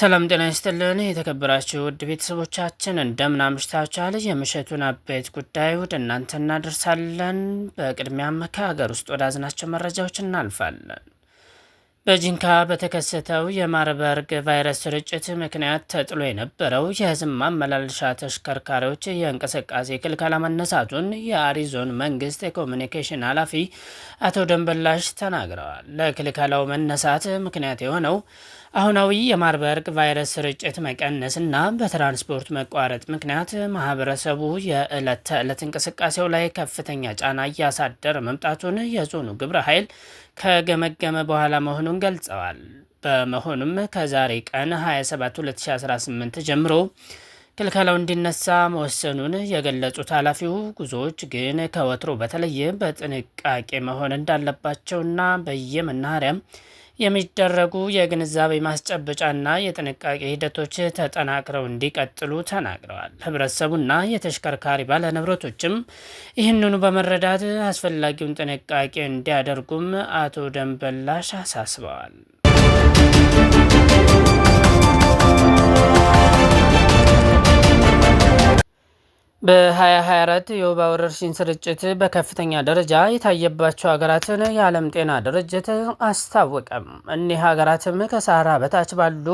ሰላም ጤና ይስጥልን የተከበራችሁ ውድ ቤተሰቦቻችን እንደምን አምሽታችኋል? የምሽቱን አበይት ጉዳይ ወደ እናንተ እናደርሳለን። በቅድሚያም ከሀገር ውስጥ ወዳዝናቸው መረጃዎች እናልፋለን። በጂንካ በተከሰተው የማርበርግ ቫይረስ ስርጭት ምክንያት ተጥሎ የነበረው የህዝብ ማመላለሻ ተሽከርካሪዎች የእንቅስቃሴ ክልከላ መነሳቱን የአሪዞን መንግስት የኮሚኒኬሽን ኃላፊ አቶ ደንበላሽ ተናግረዋል። ለክልከላው መነሳት ምክንያት የሆነው አሁናዊ የማርበርግ ቫይረስ ስርጭት መቀነስና በትራንስፖርት መቋረጥ ምክንያት ማህበረሰቡ የዕለት ተዕለት እንቅስቃሴው ላይ ከፍተኛ ጫና እያሳደረ መምጣቱን የዞኑ ግብረ ኃይል ከገመገመ በኋላ መሆኑን ገልጸዋል። በመሆኑም ከዛሬ ቀን 27 2018 ጀምሮ ክልከላው እንዲነሳ መወሰኑን የገለጹት ኃላፊው ጉዞዎች ግን ከወትሮ በተለየ በጥንቃቄ መሆን እንዳለባቸውና በየመናኸሪያም የሚደረጉ የግንዛቤ ማስጨበጫና የጥንቃቄ ሂደቶች ተጠናክረው እንዲቀጥሉ ተናግረዋል። ህብረተሰቡና የተሽከርካሪ ባለንብረቶችም ይህንኑ በመረዳት አስፈላጊውን ጥንቃቄ እንዲያደርጉም አቶ ደንበላሽ አሳስበዋል። በ2024 የወባ ወረርሽኝ ስርጭት በከፍተኛ ደረጃ የታየባቸው ሀገራትን የዓለም ጤና ድርጅት አስታወቀም። እኒህ ሀገራትም ከሳህራ በታች ባሉ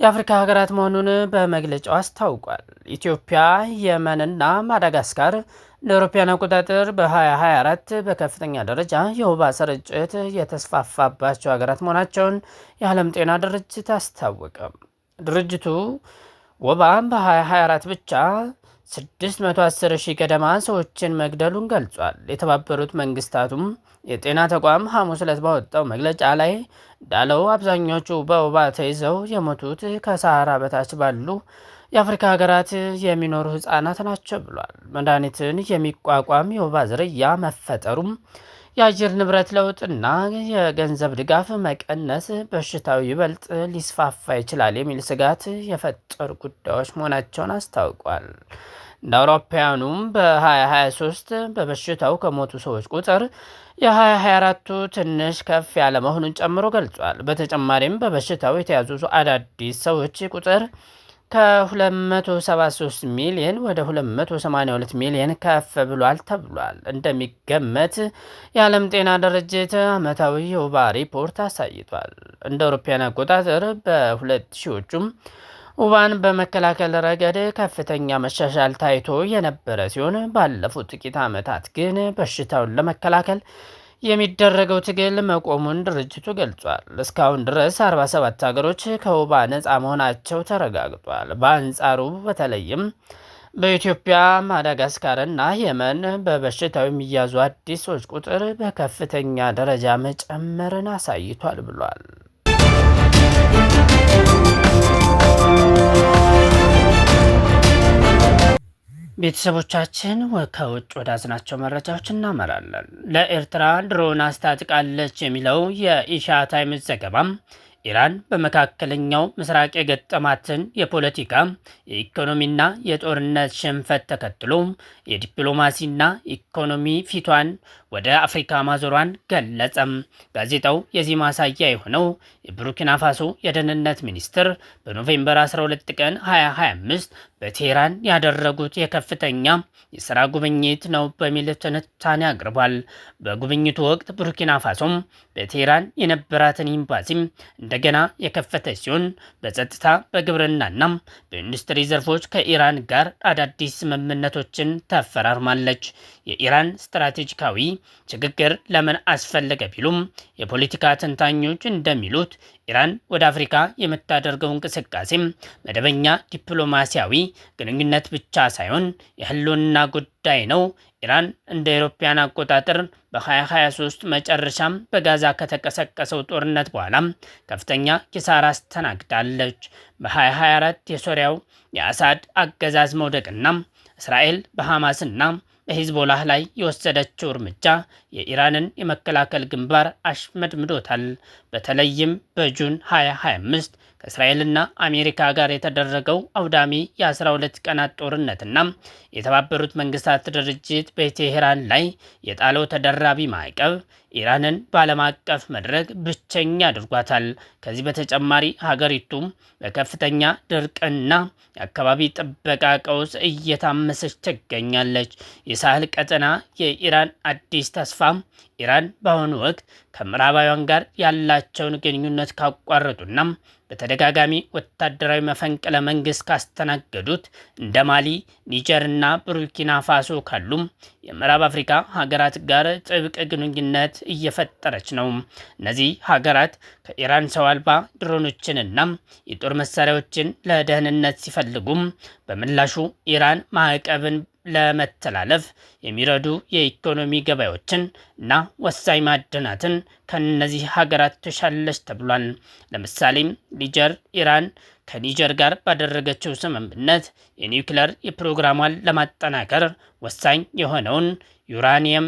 የአፍሪካ ሀገራት መሆኑን በመግለጫው አስታውቋል። ኢትዮጵያ፣ የመንና ማዳጋስካር እንደ አውሮፓውያን አቆጣጠር በ2024 በከፍተኛ ደረጃ የወባ ስርጭት የተስፋፋባቸው ሀገራት መሆናቸውን የዓለም ጤና ድርጅት አስታወቀ። ድርጅቱ ወባ በ2024 ብቻ 610 ሺህ ገደማ ሰዎችን መግደሉን ገልጿል። የተባበሩት መንግስታቱም የጤና ተቋም ሐሙስ ዕለት ባወጣው መግለጫ ላይ እንዳለው አብዛኞቹ በወባ ተይዘው የሞቱት ከሳህራ በታች ባሉ የአፍሪካ ሀገራት የሚኖሩ ህጻናት ናቸው ብሏል። መድኃኒትን የሚቋቋም የወባ ዝርያ መፈጠሩም የአየር ንብረት ለውጥና የገንዘብ ድጋፍ መቀነስ በሽታው ይበልጥ ሊስፋፋ ይችላል የሚል ስጋት የፈጠሩ ጉዳዮች መሆናቸውን አስታውቋል። እንደ አውሮፓውያኑም በ2023 በበሽታው ከሞቱ ሰዎች ቁጥር የ2024ቱ ትንሽ ከፍ ያለ መሆኑን ጨምሮ ገልጿል። በተጨማሪም በበሽታው የተያዙ አዳዲስ ሰዎች ቁጥር ከ273 ሚሊዮን ወደ 282 ሚሊዮን ከፍ ብሏል ተብሏል። እንደሚገመት የዓለም ጤና ድርጅት ዓመታዊ የወባ ሪፖርት አሳይቷል። እንደ አውሮፓውያን አቆጣጠር በ2000ዎቹም ወባን በመከላከል ረገድ ከፍተኛ መሻሻል ታይቶ የነበረ ሲሆን ባለፉት ጥቂት ዓመታት ግን በሽታውን ለመከላከል የሚደረገው ትግል መቆሙን ድርጅቱ ገልጿል። እስካሁን ድረስ 47 ሀገሮች ከወባ ነፃ መሆናቸው ተረጋግጧል። በአንጻሩ በተለይም በኢትዮጵያ፣ ማዳጋስካር እና የመን በበሽታው የሚያዙ አዲስ ሰዎች ቁጥር በከፍተኛ ደረጃ መጨመርን አሳይቷል ብሏል። ቤተሰቦቻችን ከውጭ ወዳዝናቸው መረጃዎች እናመራለን። ለኤርትራ ድሮን አስታጥቃለች የሚለው የኢሻ ታይምስ ዘገባም ኢራን በመካከለኛው ምስራቅ የገጠማትን የፖለቲካ የኢኮኖሚና የጦርነት ሽንፈት ተከትሎ የዲፕሎማሲና ኢኮኖሚ ፊቷን ወደ አፍሪካ ማዞሯን ገለጸም። ጋዜጣው የዚህ ማሳያ የሆነው የቡርኪና ፋሶ የደህንነት ሚኒስትር በኖቬምበር 12 ቀን 2025 በቴህራን ያደረጉት የከፍተኛ የሥራ ጉብኝት ነው በሚል ትንታኔ አቅርቧል። በጉብኝቱ ወቅት ቡርኪና ፋሶም በቴህራን የነበራትን ኤምባሲም እንደገና የከፈተች ሲሆን በጸጥታ በግብርናና በኢንዱስትሪ ዘርፎች ከኢራን ጋር አዳዲስ ስምምነቶችን ተፈራርማለች። የኢራን ስትራቴጂካዊ ሽግግር ለምን አስፈለገ ቢሉም የፖለቲካ ተንታኞች እንደሚሉት ኢራን ወደ አፍሪካ የምታደርገው እንቅስቃሴም መደበኛ ዲፕሎማሲያዊ ግንኙነት ብቻ ሳይሆን የህልውና ጉዳይ ነው። ኢራን እንደ አውሮፓውያን አቆጣጠር በ2023 መጨረሻም በጋዛ ከተቀሰቀሰው ጦርነት በኋላ ከፍተኛ ኪሳራ አስተናግዳለች። በ2024 የሶሪያው የአሳድ አገዛዝ መውደቅና እስራኤል በሐማስና በሂዝቦላህ ላይ የወሰደችው እርምጃ የኢራንን የመከላከል ግንባር አሽመድምዶታል። በተለይም በጁን 2025 ከእስራኤልና አሜሪካ ጋር የተደረገው አውዳሚ የ12 ቀናት ጦርነትና የተባበሩት መንግስታት ድርጅት በቴሄራን ላይ የጣለው ተደራቢ ማዕቀብ ኢራንን በዓለም አቀፍ መድረክ ብቸኛ አድርጓታል። ከዚህ በተጨማሪ ሀገሪቱም በከፍተኛ ድርቅና የአካባቢ ጥበቃ ቀውስ እየታመሰች ትገኛለች። የሳህል ቀጠና የኢራን አዲስ ተስፋ ኢራን በአሁኑ ወቅት ከምዕራባውያን ጋር ያላቸውን ግንኙነት ካቋረጡና በተደጋጋሚ ወታደራዊ መፈንቅለ መንግስት ካስተናገዱት እንደ ማሊ፣ ኒጀርና ቡርኪና ፋሶ ካሉም የምዕራብ አፍሪካ ሀገራት ጋር ጥብቅ ግንኙነት እየፈጠረች ነው። እነዚህ ሀገራት ከኢራን ሰው አልባ ድሮኖችንና የጦር መሳሪያዎችን ለደህንነት ሲፈልጉም በምላሹ ኢራን ማዕቀብን ለመተላለፍ የሚረዱ የኢኮኖሚ ገበያዎችን እና ወሳኝ ማዕድናትን ከነዚህ ሀገራት ትሻለች ተብሏል። ለምሳሌም ኒጀር ኢራን ከኒጀር ጋር ባደረገችው ስምምነት የኒውክለር የፕሮግራሟን ለማጠናከር ወሳኝ የሆነውን ዩራኒየም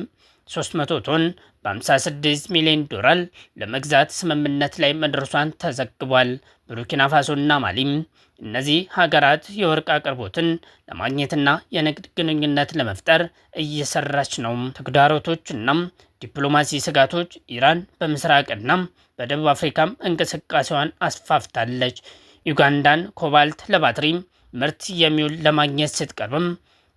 300 ቶን በ56 ሚሊዮን ዶላር ለመግዛት ስምምነት ላይ መድረሷን ተዘግቧል። ቡርኪና ፋሶና ማሊም እነዚህ ሀገራት የወርቅ አቅርቦትን ለማግኘትና የንግድ ግንኙነት ለመፍጠር እየሰራች ነው። ተግዳሮቶችና ዲፕሎማሲ ስጋቶች ኢራን በምስራቅና በደቡብ አፍሪካም እንቅስቃሴዋን አስፋፍታለች። ዩጋንዳን ኮባልት ለባትሪ ምርት የሚውል ለማግኘት ስትቀርብም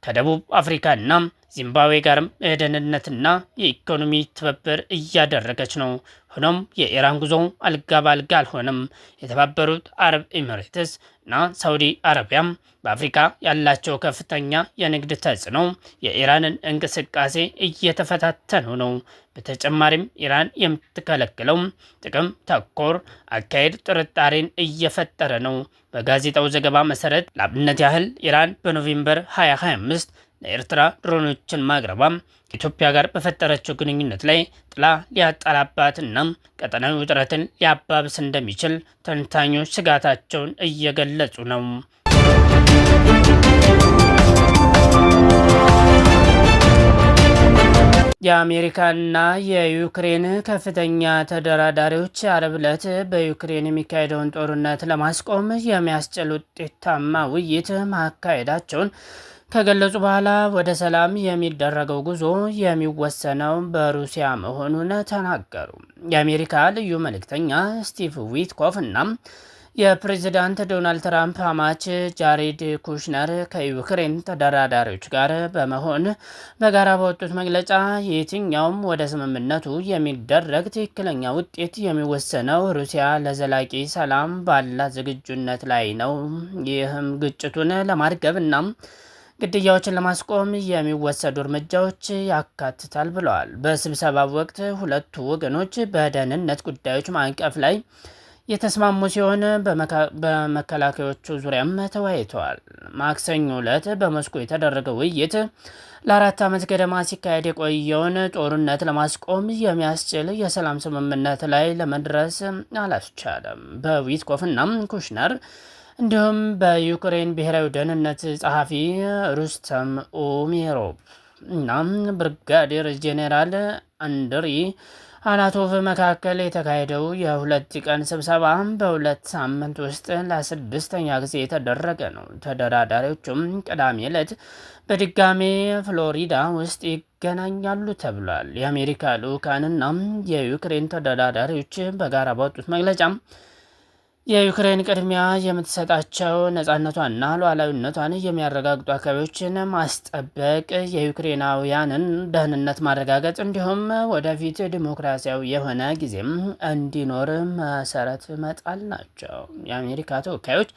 ከደቡብ አፍሪካና ዚምባብዌ ጋርም የደህንነትና የኢኮኖሚ ትብብር እያደረገች ነው። ሆኖም የኢራን ጉዞ አልጋ ባልጋ አልሆነም። የተባበሩት አረብ ኤሚሬትስ እና ሳውዲ አረቢያም በአፍሪካ ያላቸው ከፍተኛ የንግድ ተጽዕኖ የኢራንን እንቅስቃሴ እየተፈታተነው ነው። በተጨማሪም ኢራን የምትከለክለው ጥቅም ተኮር አካሄድ ጥርጣሬን እየፈጠረ ነው። በጋዜጣው ዘገባ መሰረት ለአብነት ያህል ኢራን በኖቬምበር 2025 ለኤርትራ ድሮኖችን ማቅረቧም ከኢትዮጵያ ጋር በፈጠረችው ግንኙነት ላይ ጥላ ሊያጠላባትና ቀጠናዊ ውጥረትን ሊያባብስ እንደሚችል ተንታኞች ስጋታቸውን እየገለጹ ነው። የአሜሪካና የዩክሬን ከፍተኛ ተደራዳሪዎች ዓርብ ዕለት በዩክሬን የሚካሄደውን ጦርነት ለማስቆም የሚያስችል ውጤታማ ውይይት ማካሄዳቸውን ከገለጹ በኋላ ወደ ሰላም የሚደረገው ጉዞ የሚወሰነው በሩሲያ መሆኑን ተናገሩ። የአሜሪካ ልዩ መልእክተኛ ስቲቭ ዊትኮፍ እና የፕሬዝዳንት ዶናልድ ትራምፕ አማች ጃሬድ ኩሽነር ከዩክሬን ተደራዳሪዎች ጋር በመሆን በጋራ በወጡት መግለጫ የትኛውም ወደ ስምምነቱ የሚደረግ ትክክለኛ ውጤት የሚወሰነው ሩሲያ ለዘላቂ ሰላም ባላት ዝግጁነት ላይ ነው። ይህም ግጭቱን ለማርገብ እና ግድያዎችን ለማስቆም የሚወሰዱ እርምጃዎች ያካትታል ብለዋል። በስብሰባው ወቅት ሁለቱ ወገኖች በደህንነት ጉዳዮች ማዕቀፍ ላይ የተስማሙ ሲሆን በመከላከያዎቹ ዙሪያም ተወያይተዋል። ማክሰኞ ዕለት በሞስኮ የተደረገው ውይይት ለ4 ዓመት ገደማ ሲካሄድ የቆየውን ጦርነት ለማስቆም የሚያስችል የሰላም ስምምነት ላይ ለመድረስ አላስቻለም። በዊትኮፍና ኩሽነር እንዲሁም በዩክሬን ብሔራዊ ደህንነት ጸሐፊ ሩስተም ኡሜሮቭ እና ብርጋዴር ጄኔራል አንድሪ አናቶቭ መካከል የተካሄደው የ2 ቀን ስብሰባ በ2 ሳምንት ውስጥ ለ6ኛ ጊዜ የተደረገ ነው። ተደራዳሪዎቹም ቅዳሜ ዕለት በድጋሜ ፍሎሪዳ ውስጥ ይገናኛሉ ተብሏል። የአሜሪካ ልዑካንና የዩክሬን ተደራዳሪዎች በጋራ ባወጡት መግለጫ የዩክሬን ቅድሚያ የምትሰጣቸው ነፃነቷንና ሉዓላዊነቷን የሚያረጋግጡ አካባቢዎችን ማስጠበቅ፣ የዩክሬናውያንን ደህንነት ማረጋገጥ እንዲሁም ወደፊት ዲሞክራሲያዊ የሆነ ጊዜም እንዲኖር መሰረት መጣል ናቸው። የአሜሪካ ተወካዮች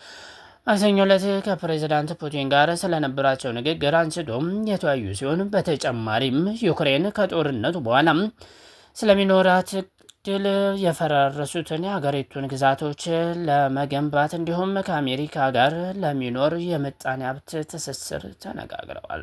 ማክሰኞ ዕለት ከፕሬዝዳንት ፑቲን ጋር ስለነበራቸው ንግግር አንስቶም የተወያዩ ሲሆን በተጨማሪም ዩክሬን ከጦርነቱ በኋላ ስለሚኖራት ድል የፈራረሱትን የሀገሪቱን ግዛቶች ለመገንባት እንዲሁም ከአሜሪካ ጋር ለሚኖር የምጣኔ ሀብት ትስስር ተነጋግረዋል።